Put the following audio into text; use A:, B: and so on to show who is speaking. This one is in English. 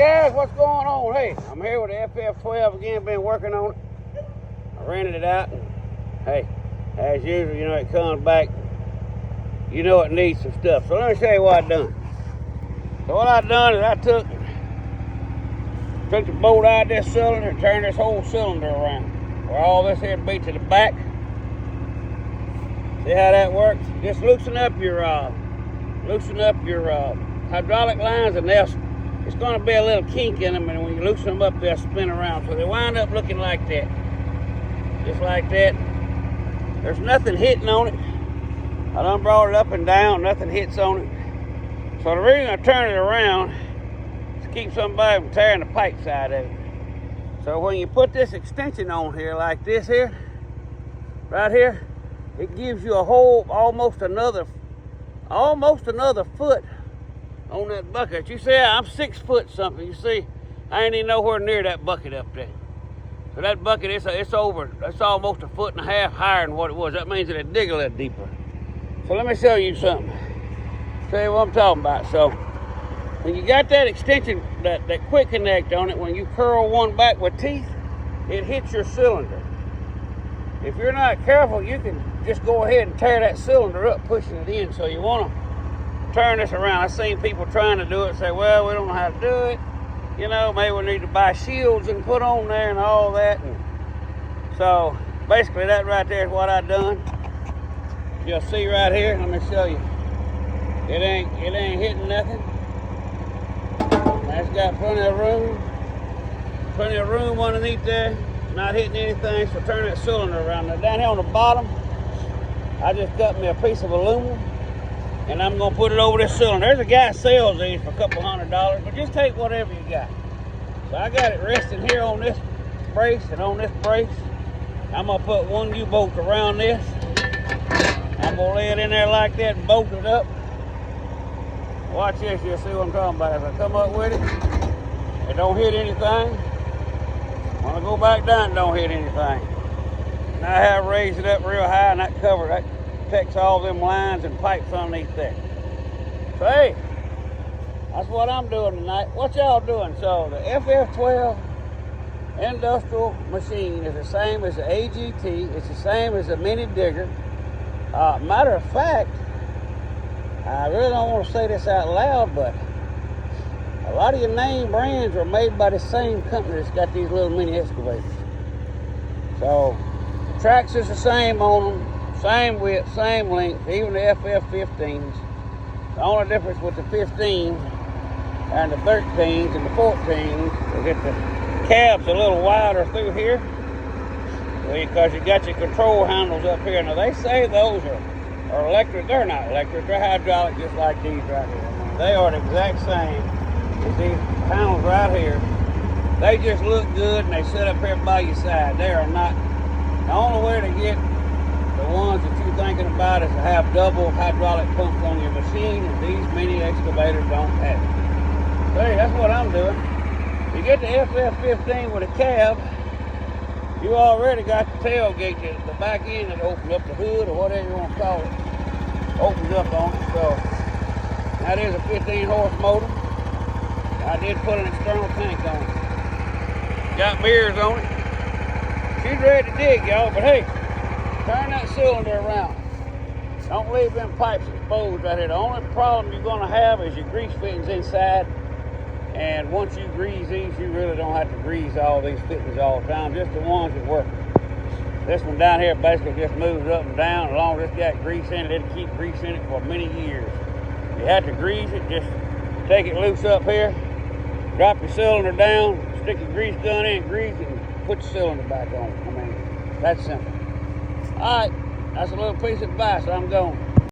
A: guys, what's going on? Hey, I'm here with the FF12 again, been working on it. I rented it out, and hey, as usual, you know, it comes back, you know it needs some stuff. So let me show you what I done. So what I done is I took the bolt out of this cylinder and turned this whole cylinder around, where all this here be to the back. See how that works? Just loosen up your hydraulic lines, and it's going to be a little kink in them, and when you loosen them up, they'll spin around. So they wind up looking like that. Just like that. There's nothing hitting on it. I done brought it up and down, nothing hits on it. So the reason I turn it around is to keep somebody from tearing the pipe side of it. So when you put this extension on here, like this here, right here, it gives you a whole, almost another foot on that bucket. You see, I'm 6 foot something. You see, I ain't even nowhere near that bucket up there. So that bucket, it's almost a foot and a half higher than what it was. That means it'll dig a little deeper. So let me show you something. Show you what I'm talking about. So when you got that extension, that quick connect on it, when you curl one back with teeth, it hits your cylinder. If you're not careful, you can just go ahead and tear that cylinder up, pushing it in. So you want to turn this around. I've seen people trying to do it, say, well, we don't know how to do it. You know, maybe we need to buy shields and put on there and all that. And so basically that right there is what I done. You'll see right here, let me show you. It ain't hitting nothing. It's got plenty of room underneath there. Not hitting anything, so turn that cylinder around. Now down here on the bottom, I just cut me a piece of aluminum, and I'm gonna put it over this cylinder. There's a guy that sells these for a couple $100, but just take whatever you got. So I got it resting here on this brace and on this brace. I'm gonna put one U-bolt around this. I'm gonna lay it in there like that and bolt it up. Watch this, you'll see what I'm talking about. As I come up with it don't hit anything. When I go back down, it don't hit anything. Now I have raised it up real high, and that protects all them lines and pipes underneath there. So hey, that's what I'm doing tonight. What y'all doing? So the FF12 industrial machine is the same as the AGT. It's the same as the mini digger. Matter of fact, I really don't want to say this out loud, but a lot of your name brands are made by the same company that's got these little mini excavators. So the tracks is the same on them, same width, same length, even the FF15s. The only difference with the 15 and the 13s and the 14s is that the cab's a little wider through here, because you got your control handles up here. Now they say those are electric. They're not electric, they're hydraulic, just like these right here. They are the exact same as these handles right here. They just look good and they sit up here by your side. They are not. The only way to get the ones that you're thinking about is to have double hydraulic pumps on your machine, and these mini excavators don't have it. So hey, that's what I'm doing. You get the FF15 with a cab, you already got the tailgate, the back end that opens up, the hood or whatever you want to call it, opens up on it. So that is a 15 horse motor. I did put an external tank on it. Got mirrors on it. She's ready to dig, y'all, but hey, turn that cylinder around. Don't leave them pipes exposed right here. The only problem you're gonna have is your grease fittings inside. And once you grease these, you really don't have to grease all these fittings all the time, just the ones that work. This one down here basically just moves up and down. As long as it's got grease in it, it'll keep grease in it for many years. You have to grease it, just take it loose up here, drop your cylinder down, stick your grease gun in, grease it, and put the cylinder back on. I mean, that's simple. All right, that's a little piece of advice. I'm going.